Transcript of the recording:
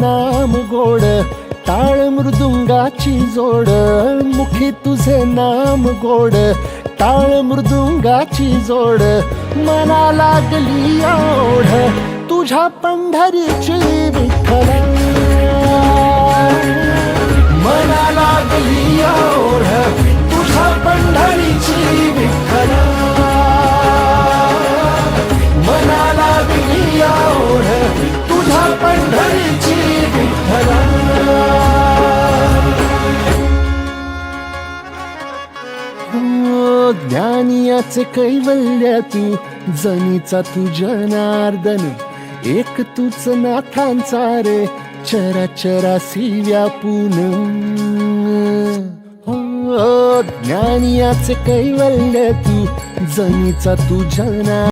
नाम गोड, टाळ मृदुंगाची जोड. मुखी तुझे नाम गोड, टाळ मृदुंगाची जोड. मना लागली ओढ तुझ्या पंढरीची विठ्ठला. मना लागली ओढ तुझ्या पंढरीची विठ्ठला. मना लागली ओढ तुझ्या पंढरीची विठ्ठला. ज्ञानियाचे कैवल्य तू, जनीचा तू जनार्दन. एक तूच नाथांचा रे, चराचरासी व्यापून. ज्ञानियाचे कैवल्य तू, जनीचा तू जना